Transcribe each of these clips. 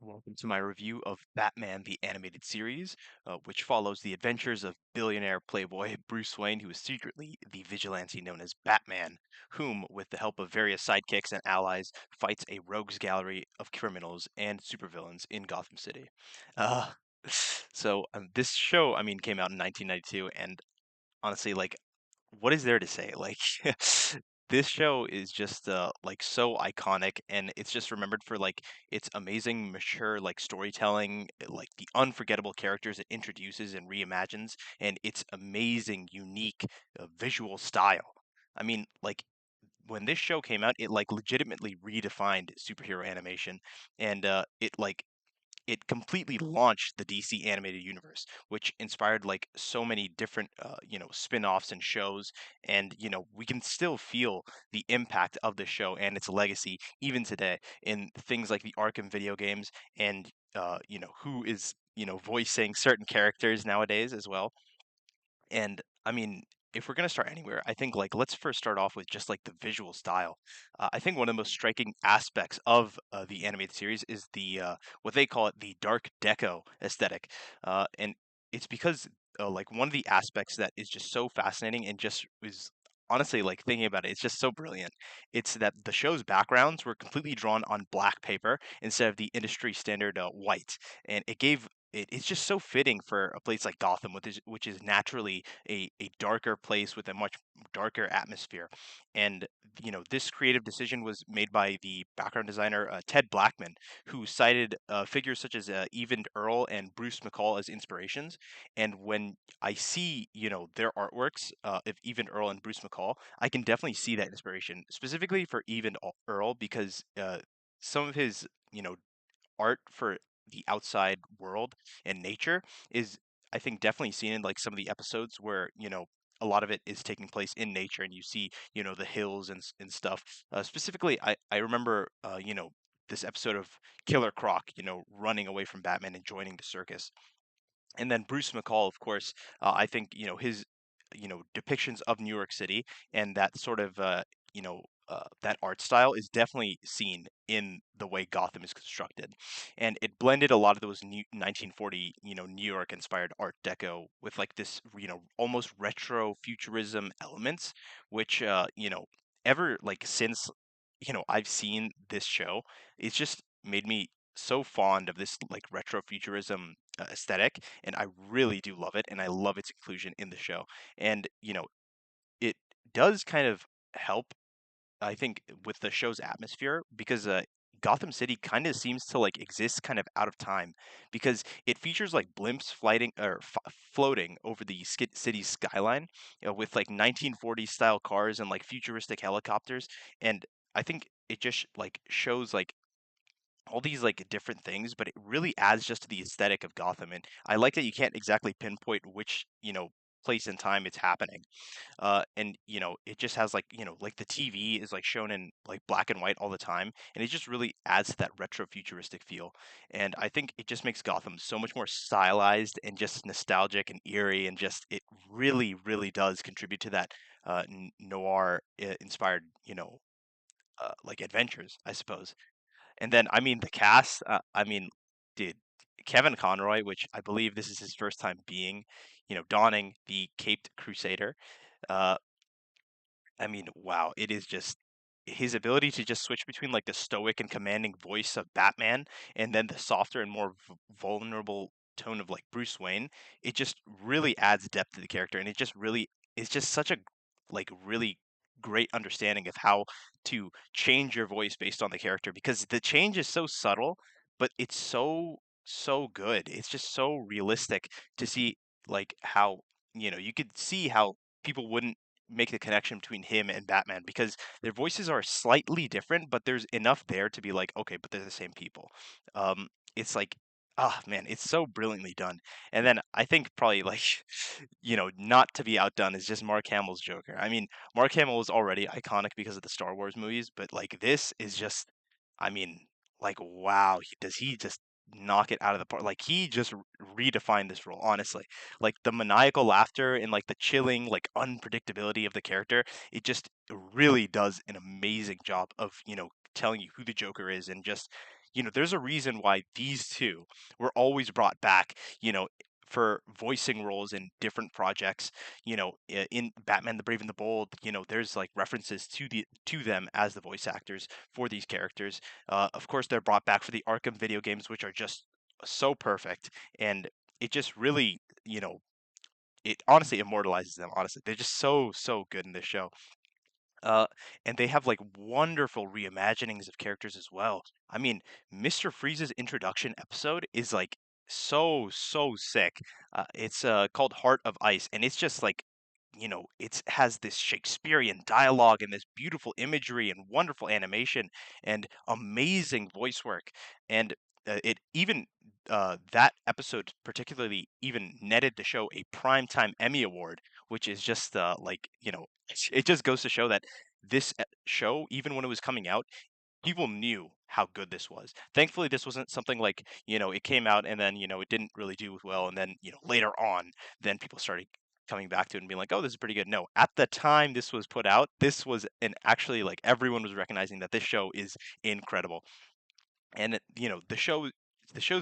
Welcome to my review of Batman the Animated Series, which follows the adventures of billionaire playboy Bruce Wayne, who is secretly the vigilante known as Batman, whom, with the help of various sidekicks and allies, fights a rogues gallery of criminals and supervillains in Gotham City. Uh, this show, came out in 1992, and honestly, what is there to say? Like, this show is just like so iconic, and it's just remembered for like its amazing, mature like storytelling, like the unforgettable characters it introduces and reimagines, and its amazing, unique visual style. Like when this show came out, it like legitimately redefined superhero animation, and it completely launched the DC animated universe, which inspired like so many different spin-offs and shows. And we can still feel the impact of the show and its legacy even today in things like the Arkham video games and who is voicing certain characters nowadays as well. And if we're gonna start anywhere, I think like let's first start off with just like the visual style. I think one of the most striking aspects of the animated series is the what they call it, the dark deco aesthetic, and it's because like one of the aspects that is just so fascinating and just is honestly like thinking about it, it's just so brilliant. It's that the show's backgrounds were completely drawn on black paper instead of the industry standard white, and it's just so fitting for a place like Gotham, which is naturally a darker place with a much darker atmosphere. And this creative decision was made by the background designer Ted Blackman, who cited figures such as Even Earl and Bruce McCall as inspirations. And when I see their artworks of Even Earl and Bruce McCall, I can definitely see that inspiration, specifically for Earl, because some of his art for the outside world and nature is, I think, definitely seen in like some of the episodes where a lot of it is taking place in nature, and you see the hills and stuff. Specifically, I remember this episode of Killer Croc running away from Batman and joining the circus. And then Bruce McCall, of course, I think his depictions of New York City and that sort of that art style is definitely seen in the way Gotham is constructed, and it blended a lot of those new 1940 New York inspired Art Deco with like this almost retro futurism elements, which ever like since I've seen this show, it's just made me so fond of this like retro futurism aesthetic, and I really do love it, and I love its inclusion in the show. And it does kind of help, I think, with the show's atmosphere, because Gotham City kind of seems to like exist kind of out of time, because it features like blimps floating over the city's skyline, with like 1940s style cars and like futuristic helicopters. And I think it just like shows like all these like different things, but it really adds just to the aesthetic of Gotham. And I like that you can't exactly pinpoint which place and time it's happening. And it just has like like the TV is like shown in like black and white all the time, and it just really adds to that retro futuristic feel. And I think it just makes Gotham so much more stylized and just nostalgic and eerie, and just it really does contribute to that noir inspired like adventures, I suppose. And then the cast, dude, Kevin Conroy, which I believe this is his first time being donning the caped crusader. uh wow, it is just his ability to just switch between like the stoic and commanding voice of Batman, and then the softer and more vulnerable tone of like Bruce Wayne. It just really adds depth to the character, and it just really is just such a like really great understanding of how to change your voice based on the character, because the change is so subtle, but it's so good. It's just so realistic to see like how you could see how people wouldn't make the connection between him and Batman, because their voices are slightly different, but there's enough there to be like, okay, but they're the same people. It's like, ah, man, it's so brilliantly done. And then I think probably like, not to be outdone is just Mark Hamill's Joker. Mark Hamill is already iconic because of the Star Wars movies, but like this is just, I mean, like, wow, does he just knock it out of the park? Like he just redefined this role, honestly. Like the maniacal laughter and like the chilling like unpredictability of the character, it just really does an amazing job of telling you who the Joker is, and just there's a reason why these two were always brought back, for voicing roles in different projects. In Batman the Brave and the Bold, there's like references to them as the voice actors for these characters. Of course, they're brought back for the Arkham video games, which are just so perfect, and it just really, it honestly immortalizes them. Honestly, they're just so good in this show. Uh, and they have like wonderful reimaginings of characters as well. I mean, Mr. Freeze's introduction episode is like so sick. It's called Heart of Ice, and it's just like, it has this Shakespearean dialogue and this beautiful imagery and wonderful animation and amazing voice work. And it even that episode particularly even netted the show a Primetime Emmy Award, which is just like, it just goes to show that this show, even when it was coming out, people knew how good this was. Thankfully, this wasn't something like, it came out and then, it didn't really do well. And then, later on, then people started coming back to it and being like, oh, this is pretty good. No, at the time this was put out, this was an actually like everyone was recognizing that this show is incredible. And the show's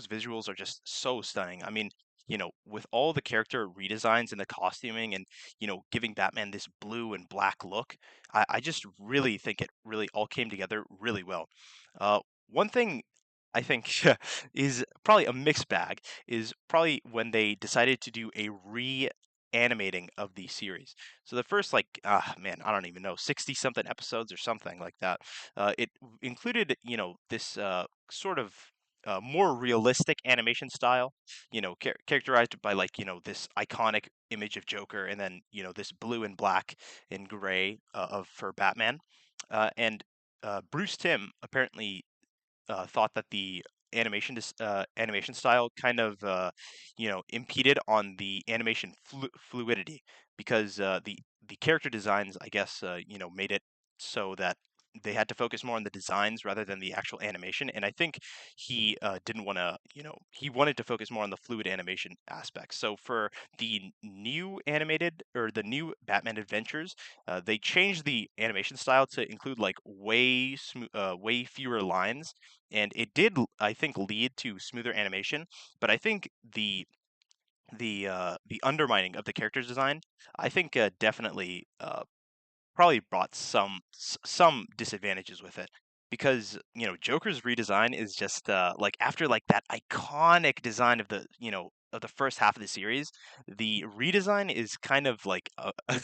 visuals are just so stunning. I mean, with all the character redesigns and the costuming and, giving Batman this blue and black look, I just really think it really all came together really well. One thing I think is probably a mixed bag is probably when they decided to do a reanimating of the series. So the first, like, man, I don't even know, 60 something episodes or something like that. It included, this sort of more realistic animation style, characterized by like, this iconic image of Joker, and then, this blue and black and gray of for Batman. And Bruce Timm apparently thought that the animation style kind of impeded on the animation fluidity, because the character designs, I guess, made it so that they had to focus more on the designs rather than the actual animation. And I think he didn't want to, he wanted to focus more on the fluid animation aspects. So for the new animated or the new Batman Adventures, they changed the animation style to include like way fewer lines, and it did, I think, lead to smoother animation. But I think the undermining of the character's design, I think, definitely probably brought some disadvantages with it, because Joker's redesign is just like, after like that iconic design of the first half of the series, the redesign is kind of like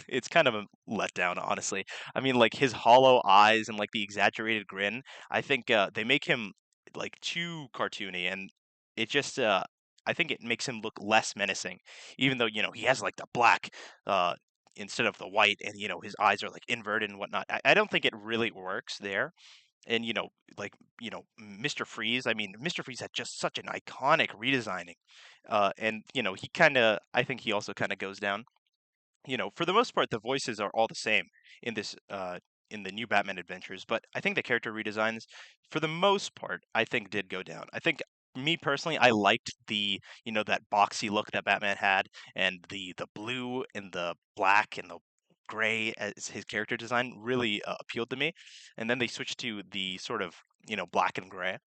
it's kind of a letdown, honestly. I mean, like his hollow eyes and like the exaggerated grin, I think they make him like too cartoony, and it just I think it makes him look less menacing, even though he has like the black uh instead of the white, and his eyes are like inverted and whatnot. I don't think it really works there. And like, Mr. Freeze, I mean, Mr. Freeze had just such an iconic redesigning. And he kind of, I think he also kind of goes down. For the most part, the voices are all the same in this in the new Batman Adventures, but I think the character redesigns, for the most part, I think did go down. I think, me personally, I liked the that boxy look that Batman had, and the blue and the black and the gray as his character design really appealed to me. And then they switched to the sort of black and gray.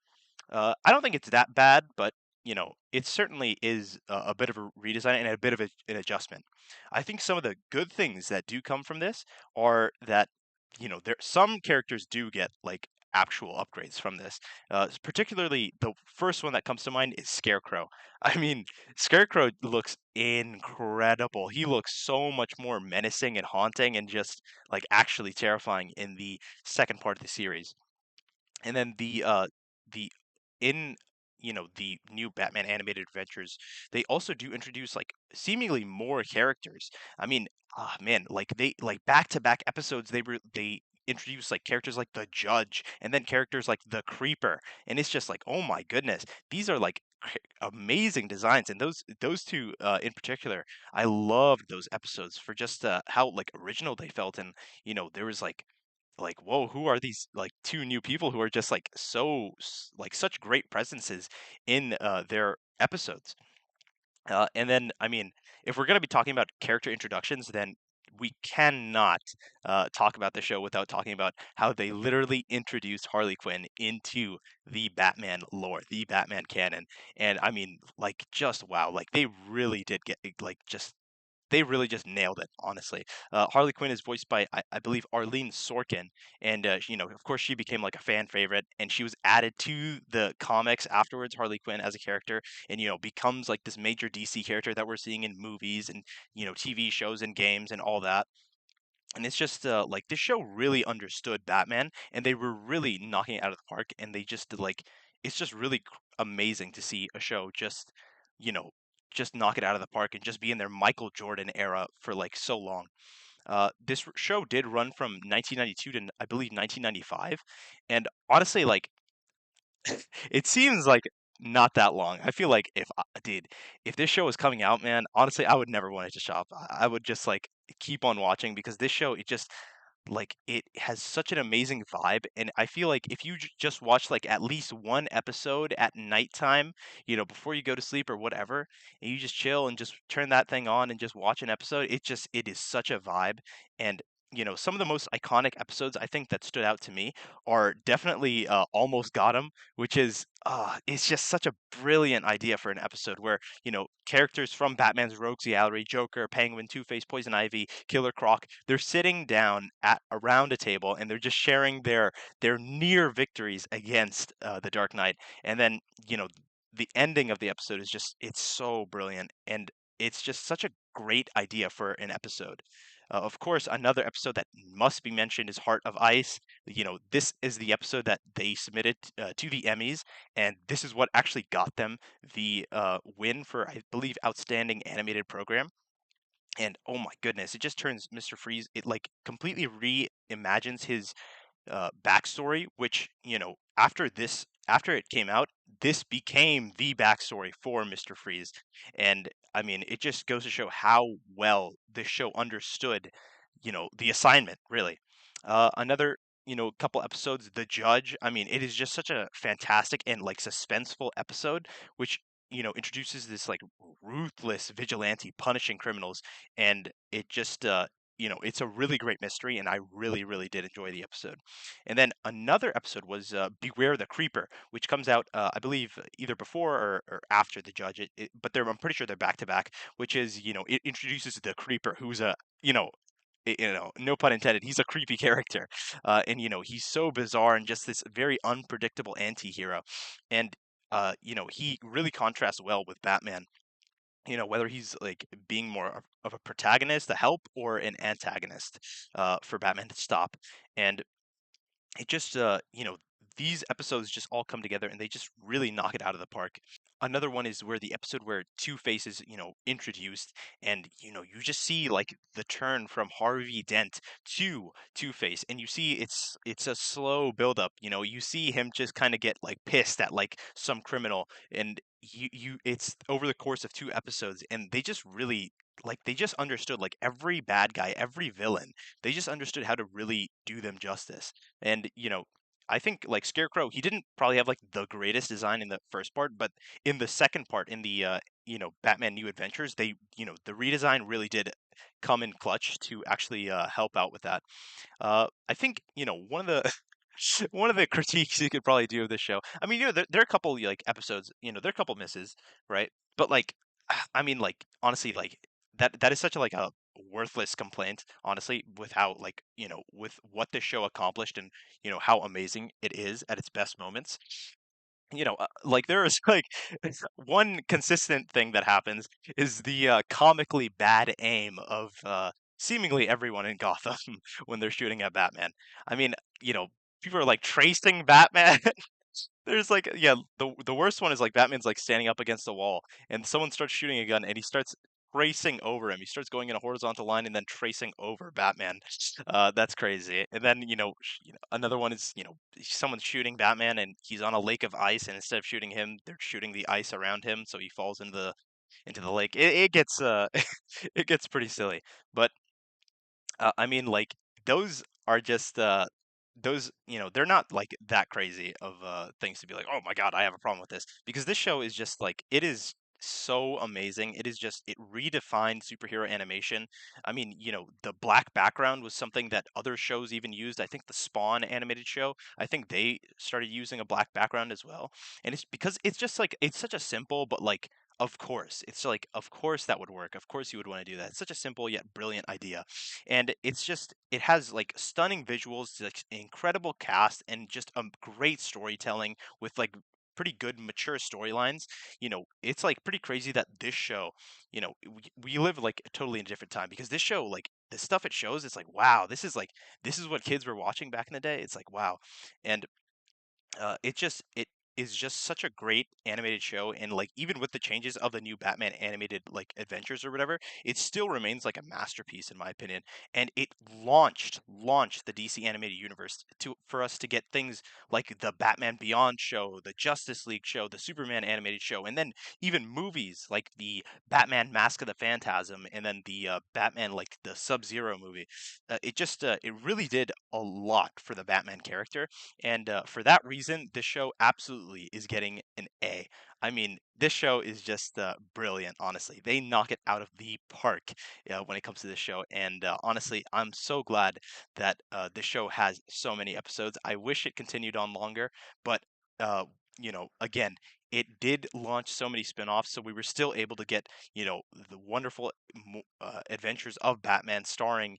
I don't think it's that bad, but it certainly is a bit of a redesign and a bit of an adjustment. I think some of the good things that do come from this are that there some characters do get like actual upgrades from this. Particularly, the first one that comes to mind is Scarecrow. I mean, Scarecrow looks incredible. He looks so much more menacing and haunting and just like actually terrifying in the second part of the series. And then the in the new Batman animated adventures, they also do introduce like seemingly more characters. I mean, man, like they like back to back episodes, they introduce like characters like the Judge, and then characters like the Creeper, and it's just like, oh my goodness, these are like amazing designs. And those two in particular, I loved those episodes for just how like original they felt. And there was like, whoa, who are these like two new people who are just like like such great presences in their episodes. And then, I mean, if we're gonna be talking about character introductions, then we cannot talk about the show without talking about how they literally introduced Harley Quinn into the Batman lore, the Batman canon. And I mean, like, just wow, like they really did get like just they really just nailed it, honestly. Harley Quinn is voiced by, I believe, Arlene Sorkin, and of course, she became like a fan favorite, and she was added to the comics afterwards. Harley Quinn as a character, and becomes like this major DC character that we're seeing in movies and TV shows and games and all that. And it's just like this show really understood Batman, and they were really knocking it out of the park. And they just did, like, it's just really amazing to see a show you know, just knock it out of the park and just be in their Michael Jordan era for like so long. This show did run from 1992 to I believe 1995, and honestly, like it seems like not that long. I feel like dude, if this show was coming out, man, honestly, I would never want it to stop. I would just like keep on watching because this show, it just like it has such an amazing vibe, and I feel like if you just watch like at least one episode at nighttime, before you go to sleep or whatever, and you just chill and just turn that thing on and just watch an episode, it is such a vibe. And some of the most iconic episodes I think that stood out to me are definitely Almost Got 'Em, which is it's just such a brilliant idea for an episode where characters from Batman's Rogues Gallery, Joker, Penguin, Two-Face, Poison Ivy, Killer Croc, they're sitting down at around a table, and they're just sharing their near victories against the Dark Knight. And then the ending of the episode is just, it's so brilliant, and it's just such a great idea for an episode. Of course, another episode that must be mentioned is Heart of Ice. This is the episode that they submitted to the Emmys, and this is what actually got them the win for, I believe, Outstanding Animated Program. And oh my goodness, it just turns Mr. Freeze, it like completely reimagines his backstory, which, after it came out, this became the backstory for Mr. Freeze. And I mean, it just goes to show how well this show understood, the assignment, really. Another, couple episodes, The Judge. I mean, it is just such a fantastic and like suspenseful episode, which, introduces this like ruthless vigilante punishing criminals. And it just, it's a really great mystery, and I really, really did enjoy the episode. And then another episode was Beware the Creeper, which comes out, I believe, either before or after The Judge. But I'm pretty sure they're back to back. Which is, it introduces the Creeper, who's a, no pun intended, he's a creepy character, and he's so bizarre and just this very unpredictable anti-hero, and he really contrasts well with Batman, whether he's like being more of a protagonist, a help, or an antagonist for Batman to stop. And it just these episodes just all come together, and they just really knock it out of the park. Another one is where the episode where Two-Face is, introduced, and you just see like the turn from Harvey Dent to Two-Face, and you see it's a slow build up. You see him just kind of get like pissed at like some criminal, and it's over the course of two episodes, and they just really, like, they just understood like every bad guy, every villain. They just understood how to really do them justice. And I think like Scarecrow, he didn't probably have like the greatest design in the first part, but in the second part, in the Batman New Adventures, they the redesign really did come in clutch to actually help out with that. I think one of the one of the critiques you could probably do of this show. I mean, there are a couple like episodes, there are a couple misses, right? But like, I mean, like, honestly, like that is such a like a worthless complaint, honestly, with how, like, with what this show accomplished, and how amazing it is at its best moments. Like, there is like one consistent thing that happens is the comically bad aim of seemingly everyone in Gotham when they're shooting at Batman. I mean, people are like tracing Batman. There's like, yeah, the worst one is like Batman's like standing up against a wall, and someone starts shooting a gun, and he starts tracing over him. He starts going in a horizontal line and then tracing over Batman. That's crazy. And then another one is, someone's shooting Batman, and he's on a lake of ice, and instead of shooting him, they're shooting the ice around him, so he falls into the lake. It gets it gets pretty silly. But I mean, like, those are just those, they're not like that crazy of things to be like, oh my god, I have a problem with this, because this show is just like, it is so amazing. It is just it redefined superhero animation. I mean, the black background was something that other shows even used. I think the Spawn animated show, I think they started using a black background as well. And it's because it's just like it's such a simple but like of course. It's like of course that would work. Of course you would want to do that. It's such a simple yet brilliant idea. And it's just it has like stunning visuals, like incredible cast and just great storytelling with like pretty good mature storylines. It's like pretty crazy that this show, we live like totally in a different time because this show, like the stuff it shows, it's like, wow, this is what kids were watching back in the day. It's like, wow. And it is just such a great animated show, and like even with the changes of the new Batman animated like adventures or whatever, it still remains like a masterpiece in my opinion. And it launched the DC animated universe to for us to get things like the Batman Beyond show, the Justice League show, the Superman animated show, and then even movies like the Batman Mask of the Phantasm, and then the Batman like the Sub-Zero movie. It really did a lot for the Batman character, and for that reason, this show absolutely is getting an A. I mean, this show is just brilliant, honestly. They knock it out of the park when it comes to this show. And honestly, I'm so glad that this show has so many episodes. I wish it continued on longer, but, uh, again, it did launch so many spin-offs, so we were still able to get, the wonderful adventures of Batman starring,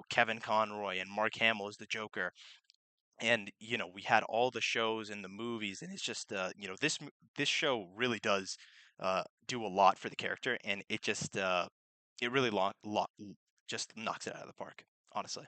Kevin Conroy and Mark Hamill as the Joker, and we had all the shows and the movies, and it's just this show really does do a lot for the character, and it just it really just knocks it out of the park, honestly.